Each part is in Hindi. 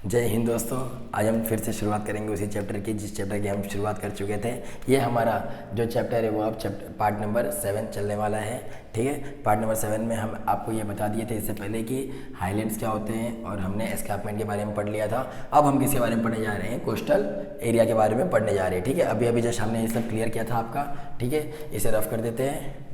जय हिंद दोस्तों। आज हम फिर से शुरुआत करेंगे उसी चैप्टर की जिस चैप्टर की हम शुरुआत कर चुके थे। ये हमारा जो चैप्टर है वो अब चैप्टर पार्ट नंबर 7 चलने वाला है। ठीक है, पार्ट नंबर 7 में हम आपको ये बता दिए थे इससे पहले कि हाईलैंड्स क्या होते हैं और हमने एस्कार्पमेंट के बारे में पढ़ लिया था। अब हम किसके बारे में पढ़ने जा रहे हैं? कोस्टल एरिया के बारे में पढ़ने जा रहे हैं। ठीक है, अभी अभी जस्ट हमने ये सब क्लियर किया था आपका। ठीक है, इसे रफ कर देते हैं।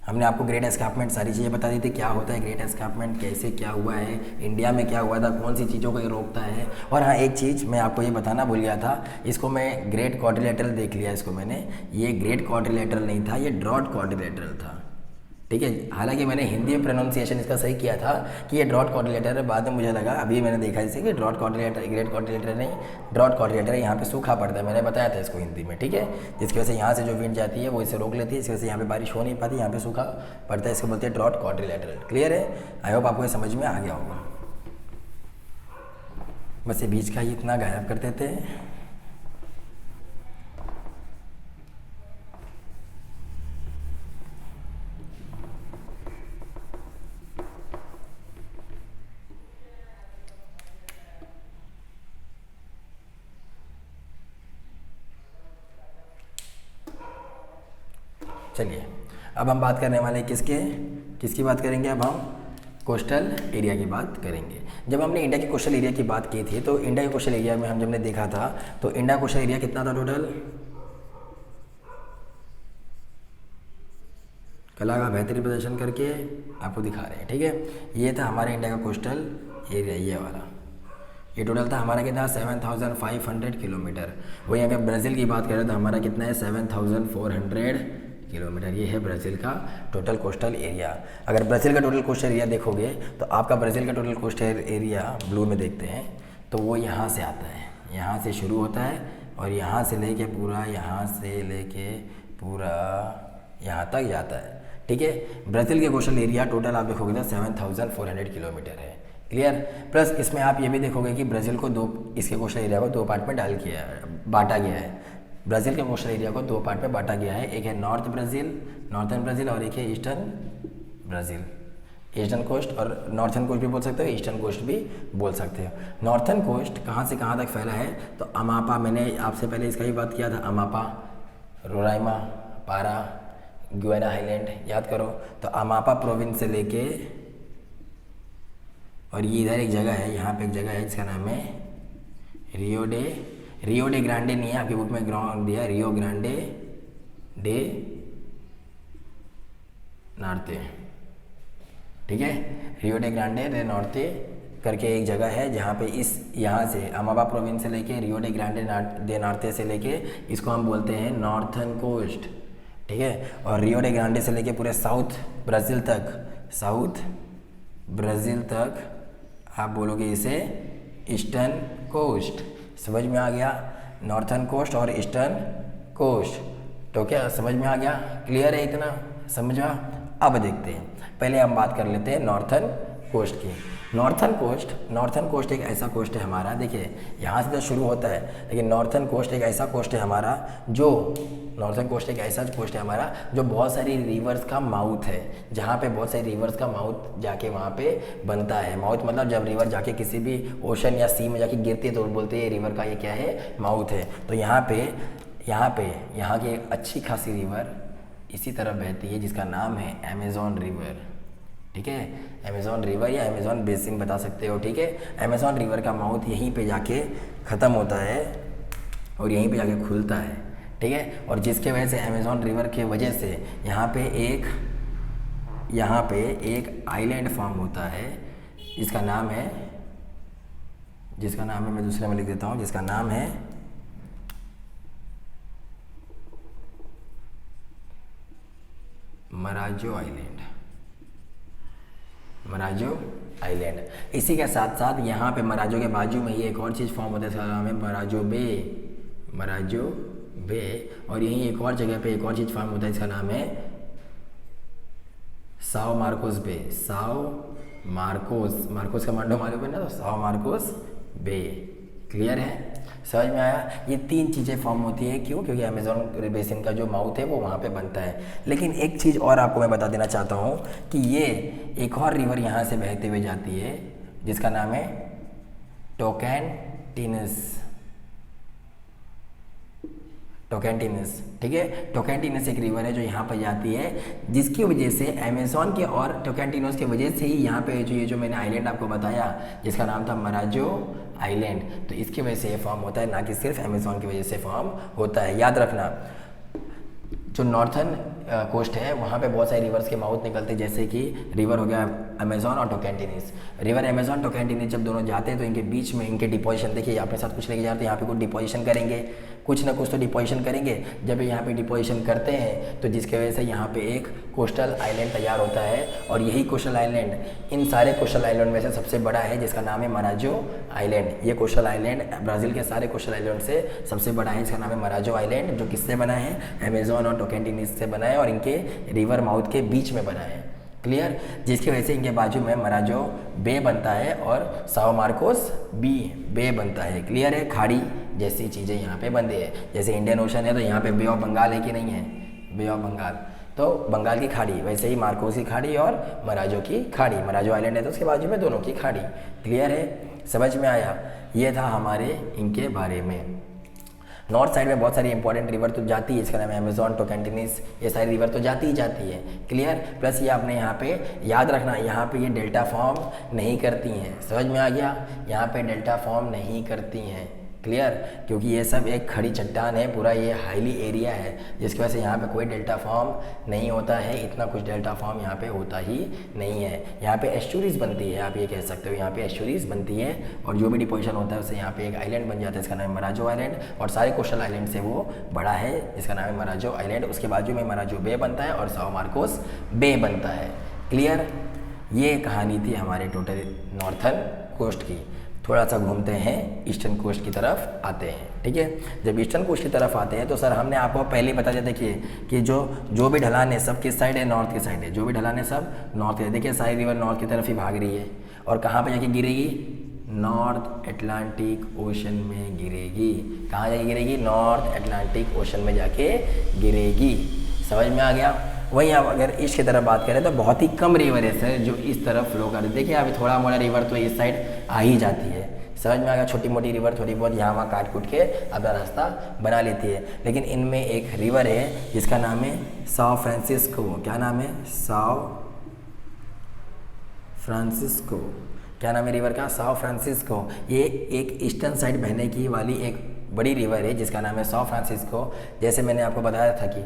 हमने आपको ग्रेट एस्कार्पमेंट सारी चीज़ें बता दी थी, क्या होता है ग्रेट एस्कार्पमेंट, कैसे क्या हुआ है, इंडिया में क्या हुआ था, कौन सी चीज़ों को ये रोकता है। और हाँ, एक चीज़ मैं आपको ये बताना भूल गया था, इसको मैं ग्रेट क्वाड्रिलेटरल देख लिया इसको मैंने। ये ग्रेट क्वाड्रिलेटरल नहीं था, ये ड्रॉट क्वाड्रिलेटरल था। ठीक है, हालांकि मैंने हिंदी में प्रोनाउंसिएशन इसका सही किया था कि ये ड्रॉट क्वाड्रिलेटर है। बाद में मुझे लगा, अभी मैंने देखा इसे कि ड्रॉट क्वाड्रिलेटर, ग्रेट क्वाड्रिलेटर नहीं, ड्रॉट क्वाड्रिलेटर है। यहाँ पे सूखा पड़ता है, मैंने बताया था इसको हिंदी में। ठीक है, जिसकी वजह से यहाँ से जो विंड जाती है वो इसे रोक लेती है, इस वजह से यहाँ पे बारिश हो नहीं पाती, यहाँ पे सूखा पड़ता है। इसको बोलते हैं ड्रॉट क्वाड्रिलेटरल। क्लियर है? आई होप आपको ये समझ में आ गया होगा। बस ये बीच का ही इतना गायब कर देते हैं। चलिए, अब हम बात करने वाले हैं किसकी बात करेंगे? अब हम कोस्टल एरिया की बात करेंगे। जब हमने इंडिया के कोस्टल एरिया की बात की थी तो इंडिया के कोस्टल एरिया में हम जब ने देखा था तो इंडिया कोस्टल एरिया कितना था टोटल? कला का बेहतरीन प्रदर्शन करके आपको दिखा रहे हैं। ठीक है, ये था हमारे इंडिया का कोस्टल एरिया, ये वाला। ये टोटल था हमारा कितना? 7500 किलोमीटर। वही अगर ब्राज़ील की बात करें तो हमारा कितना है? 7400 किलोमीटर। ये है ब्राज़ील का टोटल कोस्टल एरिया। अगर ब्राज़ील का टोटल कोस्टल एरिया देखोगे तो आपका ब्राज़ील का टोटल कोस्टल एरिया ब्लू में देखते हैं तो वो यहाँ से आता है, यहाँ से शुरू होता है और यहाँ से लेके पूरा, यहाँ से लेके पूरा यहाँ तक जाता है। ठीक है, ब्राज़ील के कोस्टल एरिया टोटल आप देखोगे तो 7400 किलोमीटर है। क्लियर? प्लस इसमें आप ये भी देखोगे कि ब्राज़ील को इसके कोस्टल एरिया को दो पार्ट में बांटा गया है। ब्राज़ील के कोस्टल एरिया को दो पार्ट में बांटा गया है। एक है नॉर्थन ब्राज़ील और एक है ईस्टर्न ब्राज़ील। ईस्टर्न कोस्ट और नॉर्थन कोस्ट भी बोल सकते हो, ईस्टर्न कोस्ट भी बोल सकते हो। नॉर्थन कोस्ट कहाँ से कहाँ तक फैला है? तो अमापा, मैंने आपसे पहले इसका ही बात किया था, अमापा, रोराइमा, पारा, गुयाना हाईलैंड, याद करो। तो अमापा प्रोविंस से लेके, और ये इधर एक जगह है, यहाँ पे एक जगह है जिसका नाम है रियो डे ग्रांडे नहीं है, आपकी बुक में ग्राउंड दिया, रियो ग्रांडे डे नॉर्ते। ठीक है, Rio de Grande day Norte करके एक जगह है जहाँ पे यहाँ से अमाबा प्रोविंस से लेके Rio de Grande day Norte से लेके इसको हम बोलते हैं नॉर्थन कोस्ट। ठीक है, और रियो डे ग्रांडे से लेके पूरे साउथ ब्राज़ील तक आप बोलोगे इसे ईस्टर्न कोस्ट। समझ में आ गया? नॉर्थन कोस्ट और ईस्टर्न कोस्ट। तो क्या समझ में आ गया? क्लियर है? इतना समझा? अब देखते हैं, पहले हम बात कर लेते हैं नॉर्थन कोस्ट की। नॉर्थन कोस्ट एक ऐसा कोस्ट है हमारा, देखिए यहाँ से तो शुरू होता है, लेकिन नॉर्थन कोस्ट एक ऐसा कोस्ट है हमारा जो बहुत सारी रिवर्स का माउथ है, जहाँ पे बहुत सारी रिवर्स का माउथ जाके वहाँ पे बनता है। माउथ मतलब जब रिवर जाके किसी भी ओशन या सी में जाके गिरती है तो बोलते हैं रिवर का ये क्या है? माउथ है। तो यहाँ की एक अच्छी खासी रिवर इसी तरह बहती है जिसका नाम है अमेज़न रिवर। ठीक है, अमेज़न रिवर या अमेज़न बेसिन बता सकते हो। ठीक है, अमेज़न रिवर का माउथ यहीं पे जाके ख़त्म होता है और यहीं पे जाके खुलता है। ठीक है, और जिसके वजह से अमेज़न रिवर के वजह से यहाँ पे एक आइलैंड फॉर्म होता है जिसका नाम है मैं दूसरे में लिख देता हूँ, जिसका नाम है मराजो आइलैंड। इसी के साथ साथ यहाँ पे मराजो के बाजू में ही एक और चीज़ फॉर्म होता है, इसका नाम है मराजो बे। और यहीं एक और जगह पे एक और चीज़ फॉर्म होता है, इसका नाम है साओ मार्कोस का मांडो मालूम है ना, तो साओ मार्कोस बे। क्लियर है? समझ में आया? ये तीन चीज़ें फॉर्म होती है, क्यों? क्योंकि अमेज़न बेसिन का जो माउथ है वो वहाँ पे बनता है। लेकिन एक चीज़ और आपको मैं बता देना चाहता हूँ कि ये एक और रिवर यहाँ से बहते हुए जाती है जिसका नाम है टोकैंटिनस, टोकैंटिनस, ठीक है। टोकैंटिनस एक रिवर है जो यहाँ पर जाती है, जिसकी वजह से अमेज़न के और टोकैंटिनस की वजह से ही यहाँ पे जो ये जो मैंने आइलैंड आपको बताया जिसका नाम था मराजो आइलैंड, तो इसकी वजह से ये फॉर्म होता है, ना कि सिर्फ अमेज़न की वजह से फॉर्म होता है। याद रखना जो नॉर्थन कोस्ट है वहाँ पे बहुत सारे रिवर्स के माउथ निकलते हैं, जैसे कि रिवर हो गया अमेज़न और टोकैंटिनस। रिवर अमेज़न टोकैंटिनस जब दोनों जाते हैं तो इनके बीच में इनके डिपोजिशन, देखिए अपने साथ कुछ लेके जाते हैं, यहाँ पे कुछ डिपोजिशन करेंगे, कुछ ना कुछ तो डिपोजिशन करेंगे। जब यहाँ पे डिपोजिशन करते हैं तो जिसकी वजह से यहाँ पे एक कोस्टल आइलैंड तैयार होता है, और यही कोस्टल आइलैंड इन सारे कोस्टल आइलैंड में से सबसे बड़ा है, जिसका नाम है मराजो आइलैंड। ये कोस्टल आइलैंड ब्राज़ील के सारे कोस्टल आइलैंड से सबसे बड़ा है, इसका नाम है मराजो आइलैंड, जो किससे बना है, अमेज़न और टोकैंटिनस से बना है, और इनके रिवर माउथ के बीच में बना है। क्लियर, जिसकी वजह से इनके बाजू में मराजो बे बनता है और साओ मार्कोस बे बनता है। क्लियर है, खाड़ी जैसी चीज़ें यहाँ पे बनती है, जैसे इंडियन ओशन है तो यहाँ पे बे ऑफ बंगाल है कि नहीं है, बे ऑफ बंगाल, तो बंगाल की खाड़ी, वैसे ही मार्कोस की खाड़ी और मराजो की खाड़ी, मराजो आइलैंड है तो उसके बाजू में दोनों की खाड़ी। क्लियर है, समझ में आया। ये था हमारे इनके बारे में। नॉर्थ साइड में बहुत सारी इंपॉर्टेंट रिवर तो जाती है, इसका नाम है अमेज़न, टोकैंटिनस, ये सारी रिवर तो जाती ही जाती है। क्लियर, प्लस ये आपने यहाँ पे याद रखना, यहाँ पे ये डेल्टा फॉर्म नहीं करती हैं, समझ में आ गया, यहाँ पे डेल्टा फॉर्म नहीं करती हैं। क्लियर, क्योंकि ये सब एक खड़ी चट्टान है, पूरा ये हाईली एरिया है, जिसकी वजह से यहाँ पे कोई डेल्टा फॉर्म नहीं होता है, इतना कुछ डेल्टा फॉर्म यहाँ पे होता ही नहीं है। यहाँ पे एस्चुरीज बनती है, आप ये कह सकते हो, यहाँ पे एस्चुरीज बनती है, और जो भी डिपोजिशन होता है उससे यहाँ पे एक आइलैंड बन जाता है, इसका नाम है मराजो आइलैंड, और सारे कोस्टल आइलैंड से वो बड़ा है, जिसका नाम है मराजो आइलैंड। उसके बाजू में मराजो बे बनता है और साओ मार्कोस बे बनता है। क्लियर, ये कहानी थी हमारे टोटल नॉर्थन कोस्ट की। थोड़ा सा घूमते हैं ईस्टर्न कोस्ट की तरफ आते हैं, ठीक है। जब ईस्टर्न कोस्ट की तरफ आते हैं तो सर हमने आपको पहले ही बता दिया, देखिए कि जो भी ढलान है सब किस साइड है, नॉर्थ की साइड है, जो भी ढलान है सब नॉर्थ है। देखिए सारी रिवर नॉर्थ की तरफ ही भाग रही है, और कहाँ पे जाके गिरेगी, नॉर्थ अटलांटिक ओशन में गिरेगी। कहाँ जाके गिरेगी, नॉर्थ अटलांटिक ओशन में जाके गिरेगी। समझ में आ गया। वहीं आप अगर ईस्ट की तरफ बात करें तो बहुत ही कम रिवर है सर जो इस तरफ फ्लो कर, देखिए अभी थोड़ा मोड़ा रिवर तो इस साइड आ ही जाती है, समझ में आ गया। छोटी मोटी रिवर थोड़ी बहुत यहाँ वहाँ काट कूट के अपना रास्ता बना लेती है, लेकिन इनमें एक रिवर है जिसका नाम है साओ फ्रांसिस्को। क्या नाम है, साओ फ्रांसिस्को। क्या नाम है रिवर का, साओ फ्रांसिस्को। ये एक ईस्टर्न साइड बहने की वाली एक बड़ी रिवर है जिसका नाम है साओ फ्रांसिस्को। जैसे मैंने आपको बताया था कि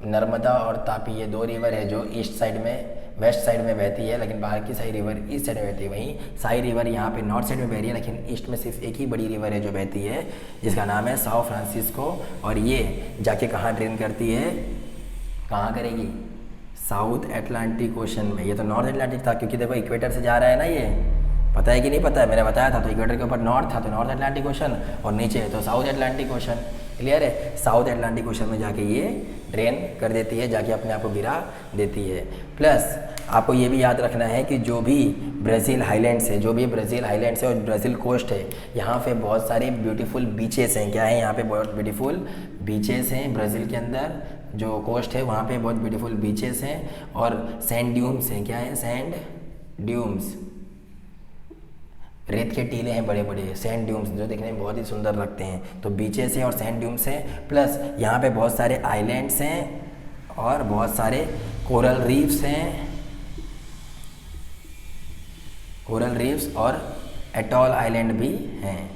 नर्मदा और तापी ये दो रिवर है जो ईस्ट साइड में, वेस्ट साइड में बहती है, लेकिन बाहर की सारी रिवर ईस्ट साइड में बहती है। वहीं सारी रिवर यहाँ पे नॉर्थ साइड में बह रही है, लेकिन ईस्ट में सिर्फ एक ही बड़ी रिवर है जो बहती है जिसका नाम है साओ फ्रांसिस्को। और ये जाके कहाँ ड्रेन करती है, कहाँ करेगी, साउथ अटलांटिक ओशन में। ये तो नॉर्थ अटलांटिक था क्योंकि देखो इक्वेटर से जा रहा है ना, ये पता है कि नहीं पता है, मैंने बताया था। तो इक्वेटर के ऊपर नॉर्थ था तो नॉर्थ अटलांटिक ओशन, और नीचे है तो साउथ अटलांटिक ओशन। क्लियर है, साउथ अटलांटिक ओशन में जाके ये ड्रेन कर देती है, जाके अपने आप को गिरा देती है। प्लस आपको ये भी याद रखना है कि जो भी ब्राज़ील हाईलैंड्स है, जो भी ब्राज़ील हाईलैंड्स है और ब्राज़ील कोस्ट है, यहाँ पे बहुत सारे ब्यूटीफुल बीचेस हैं। क्या है, यहाँ पे बहुत ब्यूटीफुल बीचेस हैं। ब्राज़ील के अंदर जो कोस्ट है वहाँ पे बहुत ब्यूटीफुल बीचेस हैं, और सैंड ड्यूम्स हैं। क्या है, सैंड ड्यूम्स, रेत के टीले हैं बड़े बड़े, सैंड ड्यूम्स, जो देखने में बहुत ही सुंदर लगते हैं। तो बीचेस हैं और सैंड ड्यूम्स हैं, प्लस यहाँ पे बहुत सारे आइलैंड्स हैं और बहुत सारे कोरल रीफ्स हैं, कोरल रीफ्स और एटॉल आइलैंड भी हैं।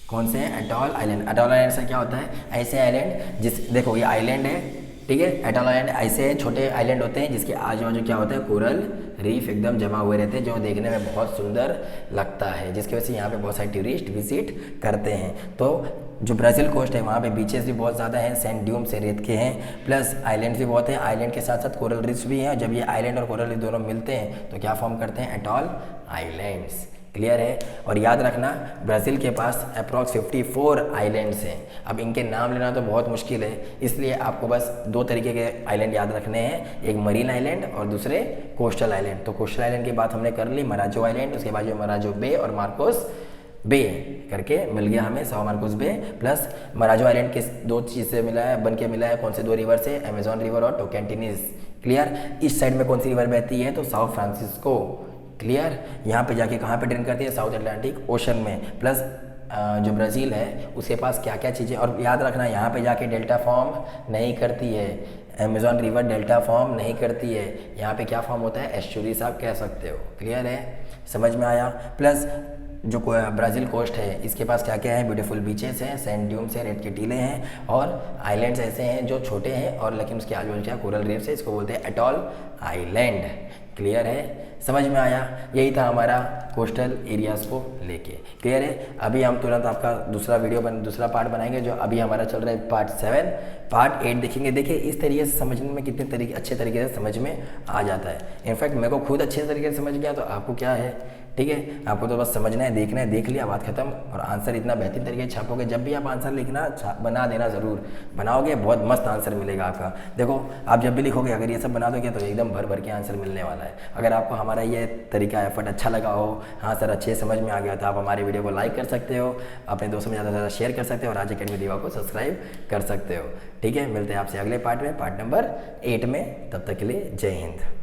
कौन से हैं, एटॉल आइलैंड। एटॉल आइलैंड से क्या होता है, ऐसे आइलैंड जिस, देखो ये आइलैंड है, ठीक है। एटॉल आइलैंड ऐसे छोटे आइलैंड होते हैं जिसके आजू बाजू क्या होता है, कोरल रीफ एकदम जमा हुए रहते हैं, जो देखने में बहुत सुंदर लगता है, जिसकी वजह से यहाँ पे बहुत सारे टूरिस्ट विजिट करते हैं। तो जो ब्राज़ील कोस्ट है वहाँ पे बीचेस भी बहुत ज़्यादा हैं, सैंड ड्यूम से रेत के हैं, प्लस आइलैंड्स भी बहुत हैं। आइलैंड के साथ साथ कोरल रीफ्स भी हैं, और जब ये आइलैंड और कोरल रीफ दोनों मिलते हैं तो क्या फॉर्म करते हैं, एटॉल आइलैंड्स। क्लियर है। और याद रखना ब्राज़ील के पास अप्रॉक्स 54 आइलैंड्स हैं। अब इनके नाम लेना तो बहुत मुश्किल है, इसलिए आपको बस दो तरीके के आइलैंड याद रखने हैं, एक मरीन आइलैंड और दूसरे कोस्टल आइलैंड। तो कोस्टल आइलैंड की बात हमने कर ली, मराजो आइलैंड, उसके बाद जो मराजो बे और मार्कोस बे करके मिल गया हमें, साओ मार्कोस बे। प्लस मराजो आइलैंड किस दो चीज़ से मिला है, बन के मिला है, कौन से दो रिवर से, अमेज़न रिवर और टोकैंटिनस। क्लियर। इस साइड में कौन सी रिवर बहती है, तो साओ फ्रांसिस्को क्लियर। यहाँ पे जाके कहाँ पे ड्रेन करती है, साउथ अटलांटिक ओशन में। प्लस जो ब्राज़ील है उसके पास क्या क्या चीज़ें, और याद रखना यहाँ पे जाके डेल्टा फॉर्म नहीं करती है, अमेजॉन रिवर डेल्टा फॉर्म नहीं करती है, यहाँ पे क्या फॉर्म होता है, एस्चुरीज आप कह सकते हो। क्लियर है, समझ में आया। प्लस जो ब्राज़ील कोस्ट है इसके पास क्या क्या है, ब्यूटीफुल बीचेस हैं, सैंड ड्यून्स हैं, रेत के टीले हैं, और आइलैंड्स ऐसे हैं जो छोटे हैं और लेकिन उसके आजू बाजू क्या कोरल रीफ्स है, इसको बोलते हैं एटॉल आइलैंड। क्लियर है, समझ में आया। यही था हमारा कोस्टल एरियाज़ को लेके। क्लियर है। अभी हम तुरंत आपका दूसरा पार्ट बनाएंगे, जो अभी हमारा चल रहा है पार्ट 7। पार्ट 8 देखेंगे। देखिए इस तरीके से समझने में कितने अच्छे तरीके से समझ में आ जाता है। इनफैक्ट मेरे को खुद अच्छे तरीके से समझ गया, तो आपको क्या है, ठीक है, आपको तो बस समझना है, देखना है, देख लिया, बात खत्म। और आंसर इतना बेहतरीन तरीके से छापोगे, जब भी आप आंसर लिखना बना देना ज़रूर, बनाओगे बहुत मस्त आंसर मिलेगा आपका। देखो आप जब भी लिखोगे अगर ये सब बना दोगे तो एकदम भर भर के आंसर मिलने वाला है। अगर आपको हमारा ये तरीका एफर्ट अच्छा लगा हो, हाँ सर अच्छे समझ में आ गया, तो आप हमारे वीडियो को लाइक कर सकते हो, अपने दोस्तों में ज़्यादा से ज़्यादा शेयर कर सकते हो, और राज अकेडमी दीवा को सब्सक्राइब कर सकते हो। ठीक है, मिलते हैं आपसे अगले पार्ट में, पार्ट नंबर 8 में। तब तक के लिए जय हिंद।